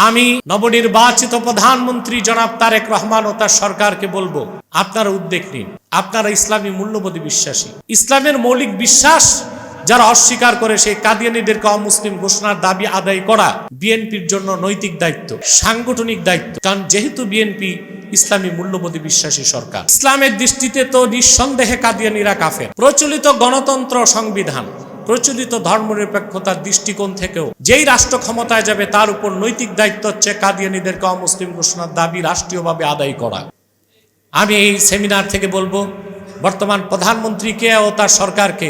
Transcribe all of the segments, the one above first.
আমি নবনির্বাচিত প্রধানমন্ত্রী জনাব তারেক রহমান ও তার সরকারকে বলবো, আপনারা উদ্যোগ নিন। আপনারা ইসলামী মূল্যবোধে বিশ্বাসী, ইসলামের মৌলিক বিশ্বাস যারা অস্বীকার করে সেই কাদিয়ানীদেরকে অমুসলিম ঘোষণার দাবি আদায় করা বিএনপির জন্য নৈতিক দায়িত্ব, সাংগঠনিক দায়িত্ব। কারণ যেহেতু বিএনপি ইসলামী মূল্যবোধে বিশ্বাসী সরকার, ইসলামের দৃষ্টিতে তো নিঃসন্দেহে কাদিয়ানীরা কাফের। প্রচলিত গণতন্ত্র সংবিধান, প্রচলিত ধর্মনিরপেক্ষতার দৃষ্টিকোণ থেকেও যেই রাষ্ট্র ক্ষমতায় যাবে তার উপর নৈতিক দায়িত্ব হচ্ছে কাদিয়ানীদেরকে অমুসলিম ঘোষণার দাবি রাষ্ট্রীয়ভাবে আদায় করা। আমি এই সেমিনার থেকে বলবো বর্তমান প্রধানমন্ত্রীকে ও তার সরকারকে,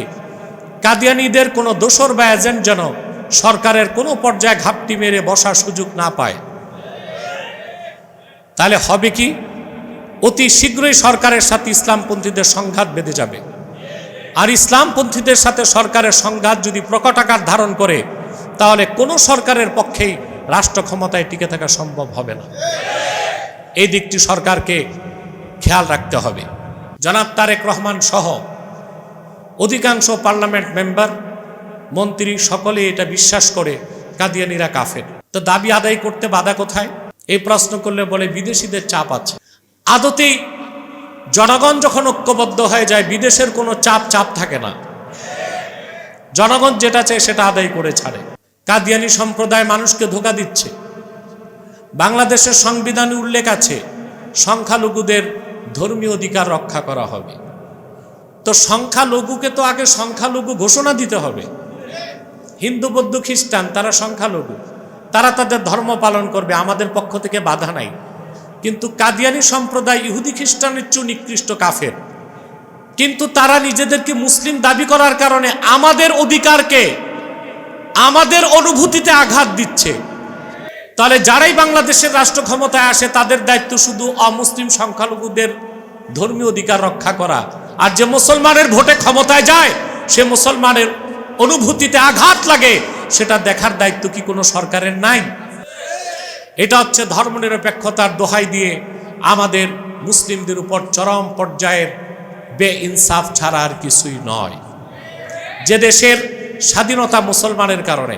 কাদিয়ানীদের কোনো দোসর বা এজেন্ট যেন সরকারের কোনো পর্যায়ে ঘাপটি মেরে বসার সুযোগ না পায়। তাহলে হবে কি, অতি শীঘ্রই সরকারের সাথে ইসলামপন্থীদের সংঘাত বেঁধে যাবে। আর ইসলামপন্থীদের সাথে সরকারের সংঘাত যদি প্রকট আকার ধারণ করে, তাহলে কোনো সরকারের পক্ষেই রাষ্ট্র ক্ষমতায় টিকে থাকা সম্ভব হবে না। এই দিকটি সরকারকে খেয়াল রাখতে হবে। জনাব তারেক রহমান সহ অধিকাংশ পার্লামেন্ট মেম্বার, মন্ত্রী সকলে এটা বিশ্বাস করে কাদিয়ানীরা কাফের। তো দাবি আদায় করতে বাধা কোথায়? এই প্রশ্ন করলে বলে বিদেশিদের চাপ আছে। আদতেই জনগণ যখন ঐক্যবদ্ধ হয়ে যায়, বিদেশের কোনো চাপ থাকে না। জনগণ যেটা চায় সেটা আদায় করে ছাড়ে। কাদিয়ানী সম্প্রদায় মানুষকে ধোঁকা দিচ্ছে। বাংলাদেশের সংবিধানে উল্লেখ আছে সংখ্যালঘুদের ধর্মীয় অধিকার রক্ষা করা হবে। তো সংখ্যালঘুকে তো আগে সংখ্যালঘু ঘোষণা দিতে হবে। হিন্দু, বৌদ্ধ, খ্রিস্টান তারা সংখ্যালঘু, তারা তাদের ধর্ম পালন করবে, আমাদের পক্ষ থেকে বাধা নাই। কিন্তু কাদিয়ানী সম্প্রদায় ইহুদি খ্রিস্টানের চেয়ে নিকৃষ্ট কাফের। কিন্তু তারা নিজেদেরকে মুসলিম দাবি করার কারণে আমাদের অধিকারকে, আমাদের অনুভূতিতে আঘাত দিচ্ছে। তাহলে যারাই বাংলাদেশের রাষ্ট্র ক্ষমতায় আসে তাদের দায়িত্ব শুধু অমুসলিম সংখ্যালঘুদের ধর্মীয় অধিকার রক্ষা করা। আর যে মুসলমানের ভোটে ক্ষমতায় যায়, সে মুসলমানের অনুভূতিতে আঘাত লাগে, সেটা দেখার দায়িত্ব কি কোনো সরকারের নাই? এটা হচ্ছে ধর্মনিরপেক্ষতার দোহাই দিয়ে আমাদের মুসলিমদের উপর চরম পর্যায়ের বেইনসাফ ছাড়া আর কিছুই নয়। যে দেশের স্বাধীনতা মুসলমানের কারণে,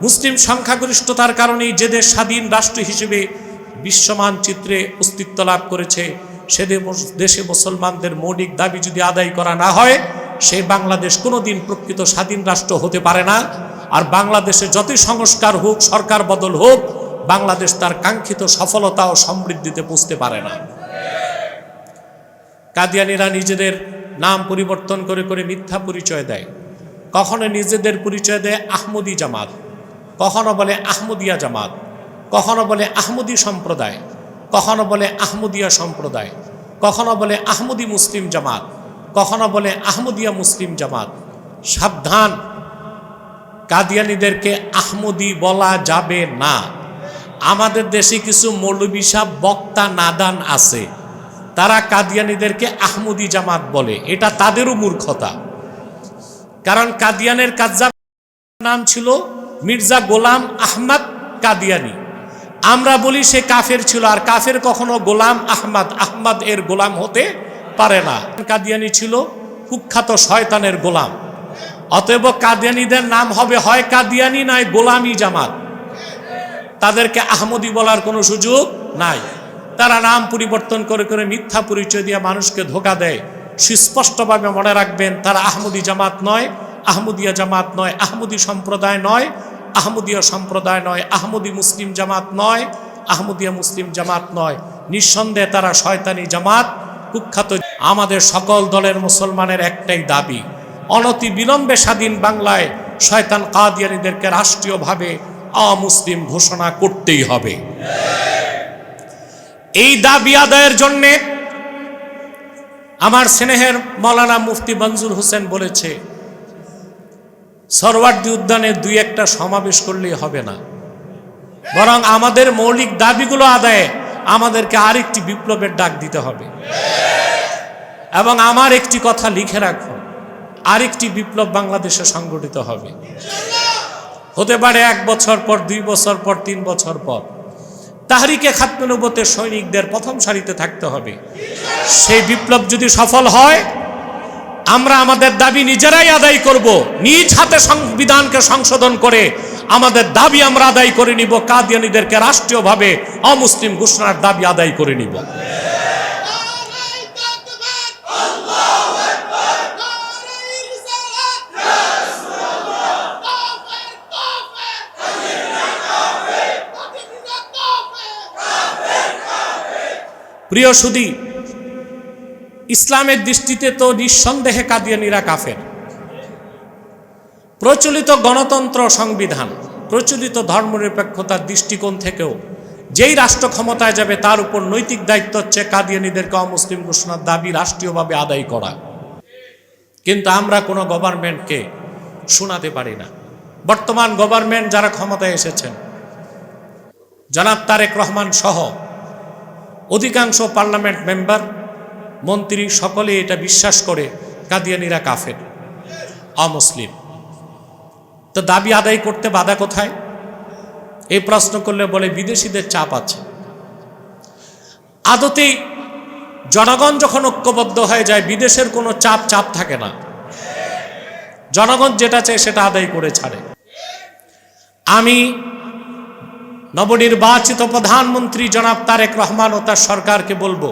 মুসলিম সংখ্যাগরিষ্ঠতার কারণেই যে দেশ স্বাধীন রাষ্ট্র হিসেবে বিশ্বমানচিত্রে অস্তিত্ব লাভ করেছে, সে দেশে মুসলমানদের মৌলিক দাবি যদি আদায় করা না হয়, সেই বাংলাদেশ কোনোদিন প্রকৃত স্বাধীন রাষ্ট্র হতে পারে না। আর বাংলাদেশে যতই সংস্কার হোক, সরকার বদল হোক, বাংলাদেশ তার কাঙ্ক্ষিত সফলতা ও সমৃদ্ধিতে পৌঁছতে পারে না। কাদিয়ানীরা নিজেদের নাম পরিবর্তন করে করে মিথ্যা পরিচয় দেয়। কখনো নিজেদের পরিচয় দেয় আহমদী জামাত, কখনো বলে আহমদিয়া জামাত, কখনো বলে আহমদী সম্প্রদায়, কখনো বলে আহমদিয়া সম্প্রদায়, কখনো বলে আহমদী মুসলিম জামাত, কখনো বলে আহমদিয়া মুসলিম জামাত। সাবধান, কাদিয়ানীদেরকে আহমদী বলা যাবে না। আমাদের দেশে কিছু মৌলবী সাহেব, বক্তা, নাদান আছে, তারা কাদিয়ানীদেরকে আহমদী জামাত বলে। এটা তাদেরও মূর্খতা। কারণ কাদিয়ানের কাজ্জাব নাম ছিল মির্জা গোলাম আহমদ কাদিয়ানী। আমরা বলি সে কাফের ছিল, আর কাফের কখনো গোলাম আহমদ এর গোলাম হতে পারে না। কাদিয়ানী ছিল কুখ্যাত শয়তানের গোলাম। অতএব কাদিয়ানীদের নাম হবে হয় কাদিয়ানী নয় গোলামি জামাত। তাদেরকে আহমদী বলার কোনো সুযোগ নাই। তারা নাম পরিবর্তন করে করে মিথ্যা পরিচয় দিয়ে মানুষকে ধোঁকা দেয়। সুস্পষ্টভাবে মনে রাখবেন, তারা আহমদী জামাত নয়, আহমদিয়া জামাত নয়, আহমদী সম্প্রদায় নয়, আহমদিয়া সম্প্রদায় নয়, আহমদী মুসলিম জামাত নয়, আহমদিয়া মুসলিম জামাত নয়। নিঃসন্দেহে তারা শয়তানি জামাত, কুখ্যাত। আমাদের সকল দলের মুসলমানের একটাই দাবি, অনতি বিলম্বে স্বাধীন বাংলায় শয়তান কাদিয়ানীদেরকে রাষ্ট্রীয়ভাবে অমুসলিম ঘোষণা করতেই হবে। এই দাবি আদায়ের জন্যে আমার স্নেহের মৌলানা মুফতি মঞ্জুর হোসেন বলেছে, সরওয়ার্দী উদ্যানে দুই একটা সমাবেশ করলেই হবে না, বরং আমাদের মৌলিক দাবিগুলো আদায়ে আমাদেরকে আরেকটি বিপ্লবের ডাক দিতে হবে। এবং আমার একটি কথা লিখে রাখো, আরেকটি বিপ্লব বাংলাদেশে সংগঠিত হবে। হতে পারে 1 বছর পর, 2 বছর পর, 3 বছর পর। তাহরিকে খাতমে নবুওতের সৈনিকদের প্রথম সারিতে থাকতে হবে। সেই বিপ্লব যদি সফল হয়, আমরা আমাদের দাবি নিজেরাই আদায় করব। নিজ হাতে সংবিধানকে সংশোধন করে আমাদের দাবি আমরা আদায় করে নিব, কাদিয়ানীদেরকে রাষ্ট্রীয়ভাবে অমুসলিম ঘোষণার দাবি আদায় করে নিব। প্রিয় সুধী, ইসলামের দৃষ্টিতে তো নিঃসন্দেহে কাদিয়ানীরা কাফের। প্রচলিত গণতন্ত্র সংবিধান, প্রচলিত ধর্মনিরপেক্ষতার দৃষ্টিকোণ থেকেও যেই রাষ্ট্র ক্ষমতায় যাবে তার উপর নৈতিক দায়িত্ব হচ্ছে কাদিয়ানীদেরকে অমুসলিম ঘোষণার দাবি রাষ্ট্রীয়ভাবে আদায় করা। কিন্তু আমরা কোনো গভর্নমেন্টকে শোনাতে পারি না। বর্তমান গভর্নমেন্ট যারা ক্ষমতায় এসেছেন, জনাব তারেক রহমান সহ অধিকাংশ পার্লামেন্ট মেম্বার, মন্ত্রী সকলে এটা বিশ্বাস করে কাদিয়ানীরা কাফের, অমুসলিম। তো দাবি আদায় করতে বাধা কোথায়? এই প্রশ্ন করলে বলে বিদেশিদের চাপ আছে। আদতেই জনগণ যখন ঐক্যবদ্ধ হয়ে যায়, বিদেশের কোনো চাপ থাকে না। জনগণ যেটা চায় সেটা আদায় করে ছাড়ে। আমি নবনির্বাচিত প্রধানমন্ত্রী জনাব তারেক রহমান ও তার সরকারকে বলবো,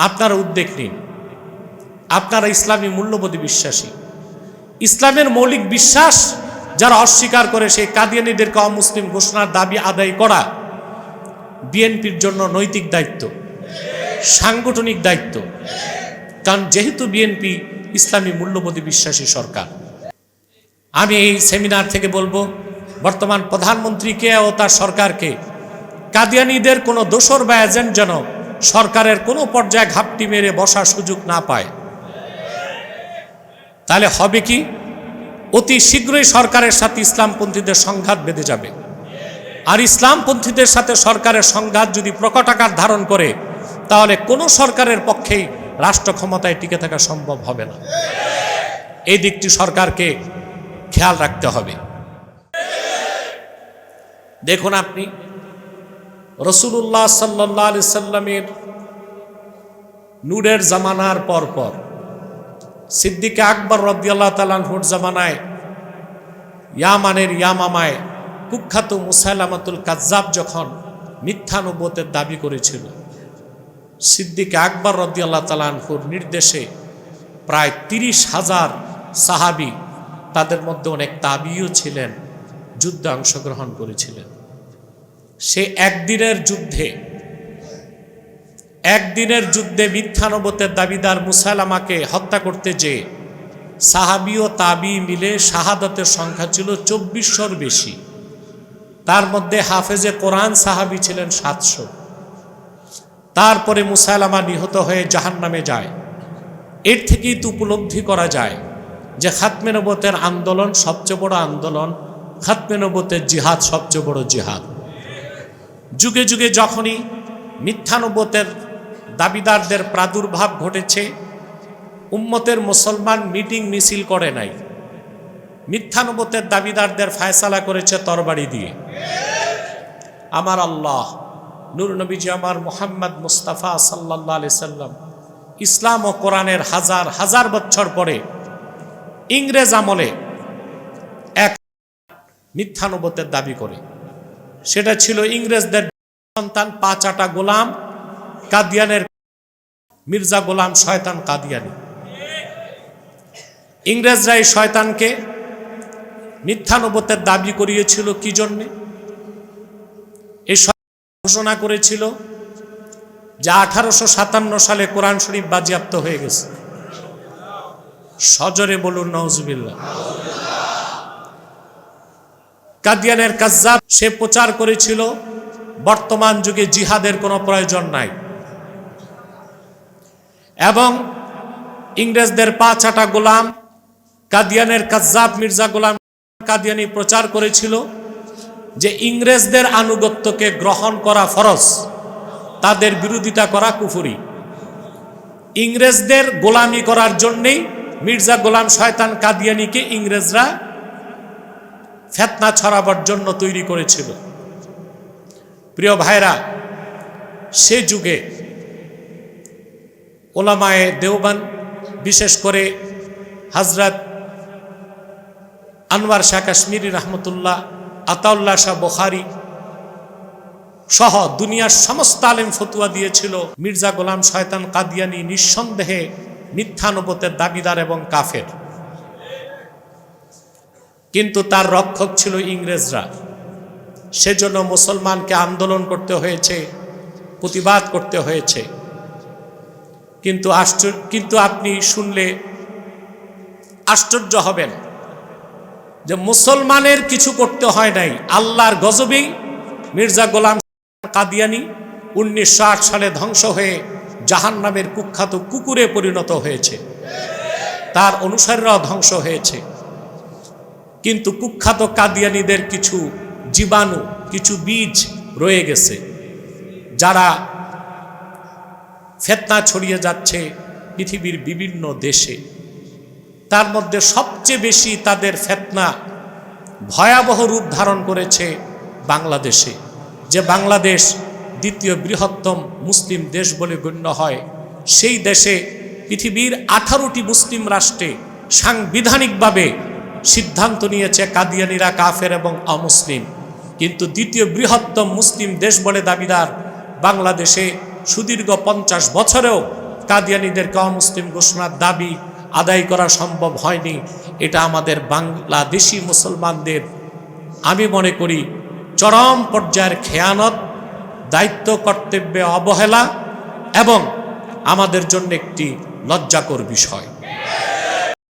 আপনারা উদ্যোগ নিন। আপনারা ইসলামী মূল্যবোধে বিশ্বাসী। ইসলামের মৌলিক বিশ্বাস যারা অস্বীকার করে, সেই কাদিয়ানীদেরকে অমুসলিম ঘোষণার দাবি আদায় করা বিএনপির জন্য নৈতিক দায়িত্ব, সাংগঠনিক দায়িত্ব। কারণ যেহেতু বিএনপি ইসলামী মূল্যবোধে বিশ্বাসী সরকার, আমি এই সেমিনার থেকে বলবো বর্তমান প্রধানমন্ত্রীকে ও তার সরকারকে, কাদিয়ানীদের কোনো দোসর বা এজেন্ট যেন সরকারের কোনো পর্যায়ে ঘাপটি মেরে বসার সুযোগ না পায়। তাহলে হবে কি, অতি শীঘ্রই সরকারের সাথে ইসলামপন্থীদের সংঘাত বেঁধে যাবে। আর ইসলামপন্থীদের সাথে সরকারের সংঘাত যদি প্রকট আকার ধারণ করে, তাহলে কোনো সরকারের পক্ষেই রাষ্ট্র ক্ষমতায় টিকে থাকা সম্ভব হবে না। এই দিকটি সরকারকে খেয়াল রাখতে হবে। দেখুন, আপনি রাসূলুল্লাহ সাল্লাল্লাহু আলাইহি সাল্লামের নূরের জামানার পরপর সিদ্দিক আকবর রাদিয়াল্লাহু তাআলা আনহুর জামানায় ইয়ামানের ইয়ামামায় কুখ্যাত মুসাইলামাতুল কাজ্জাব যখন মিথ্যা নবুয়তের দাবি করেছিল, সিদ্দিক আকবর রাদিয়াল্লাহু তাআলা আনহুর নির্দেশে প্রায় 30,000 সাহাবী, তাদের মধ্যে অনেক তাবিও ছিলেন, যুদ্ধে অংশগ্রহণ করেছিলেন। সে একদিনের যুদ্ধে মিথ্যা নবুয়তের দাবিদার মুসাইলামাকে হত্যা করতে যেয়ে সাহাবী ও তাবি মিলে শাহাদাতের সংখ্যা ছিল 2400-র বেশি। তার মধ্যে হাফেজে কোরআন সাহাবী ছিলেন 700। তারপরে মুসাইলামা নিহত হয়ে জাহান্নামে যায়। এর থেকেই তো উপলব্ধি করা যায় যে খাতমে নবুয়তের আন্দোলন সবচেয়ে বড় আন্দোলন, খাতমে নবুয়তের জিহাদ সবচেয়ে বড় জিহাদ। যুগে যুগে যখনই মিথ্যা নবুয়তের দাবিদারদের প্রাদুর্ভাব ঘটেছে, উম্মতের মুসলমান মিটিং মিছিল করে নাই, মিথ্যা নবুয়তের দাবিদারদের ফায়সালা করেছে তরবারি দিয়ে। আমার আল্লাহ নূর নবীজি আমার মুহাম্মদ মুস্তাফা সাল্লাল্লাহু আলাইহি সাল্লাম ইসলাম ও কোরআনের হাজার হাজার বছর পরে ইংরেজ আমলে এক মিথ্যা নবুয়তের দাবি করে। সেটা ছিল ইংরেজদের সন্তান 5 আটা গোলাম, কাদিয়ানের মির্জা গোলাম শয়তান কাদিয়ানী। ইংরেজরা এই শয়তানকে মিথ্যা নবুয়তের দাবি করিয়েছিল কি জন্যে? এই ঘোষণা করেছিল যে 1857 সালে কোরআন শরীফ বাজেয়াপ্ত হয়ে গেছে। সজরে বলুন নাউজুবিল্লাহ। কাদিয়ানের কাজ্জাব সে প্রচার করেছিল বর্তমান যুগে জিহাদের কোনো প্রয়োজন নাই, এবং ইংরেজদের 5 আটা গোলাম কাদিয়ানের কাজ্জাব মির্জা গোলাম কাদিয়ানী প্রচার করেছিল যে ইংরেজদের আনুগত্যকে গ্রহণ করা ফরজ, তাদের বিরোধিতা করা কুফরি। ইংরেজদের গোলামি করার জন্যেই মির্জা গোলাম শয়তান কাদিয়ানীকে ইংরেজরা ফিতনা ছড়াবার জন্য তৈরি করেছিল। প্রিয় ভাইরা, সে যুগে ওলামায়ে দেওবান, বিশেষ করে হযরত আনোয়ার শাহ কাশ্মীরি রহমতুল্লাহ, আতাউল্লাহ শাহ বুখারী সহ দুনিয়ার সমস্ত আলেম ফতুয়া দিয়েছিল মির্জা গোলাম শয়তান কাদিয়ানী নিঃসন্দেহে মিথ্যানুবতের দাবিদার এবং কাফের। কিন্তু তার রক্ষক ছিল ইংরেজরা, সেজন্য মুসলমানকে আন্দোলন করতে হয়েছে, প্রতিবাদ করতে হয়েছে। কিন্তু আপনি শুনলে আশ্চর্য হবেন যে মুসলমানের কিছু করতে হয় নাই, আল্লাহর গজবেই মির্জা গোলাম কাদিয়ানী 1908 সালে ধ্বংস হয়ে জাহান্নামের কুখ্যাত কুকুরে পরিণত হয়েছে, তার অনুসারীরাও ধ্বংস হয়েছে। কিন্তু কুখ্যাত কাদিয়ানীদের কিছু জীবাণু, কিছু বীজ রয়ে গেছে, যারা ফিতনা ছড়িয়ে যাচ্ছে পৃথিবীর বিভিন্ন দেশে। তার মধ্যে সবচেয়ে বেশি তাদের ফিতনা ভয়াবহ রূপ ধারণ করেছে বাংলাদেশে, যে বাংলাদেশ দ্বিতীয় বৃহত্তম মুসলিম দেশ বলে গণ্য হয়। সেই দেশে পৃথিবীর 18টি মুসলিম রাষ্ট্রে সাংবিধানিকভাবে সিদ্ধান্ত নিয়েছে কাদিয়ানীরা কাফের এবং অমুসলিম। কিন্তু দ্বিতীয় বৃহত্তম মুসলিম দেশ বলে দাবিদার বাংলাদেশে সুদীর্ঘ 50 বছরেও কাদিয়ানীদেরকে অমুসলিম ঘোষণার দাবি আদায় করা সম্ভব হয়নি। এটা আমাদের বাংলাদেশি মুসলমানদের, আমি মনে করি, চরম পর্যায়ের খেয়ানত, দায়িত্ব কর্তব্যে অবহেলা এবং আমাদের জন্য একটি লজ্জাকর বিষয়।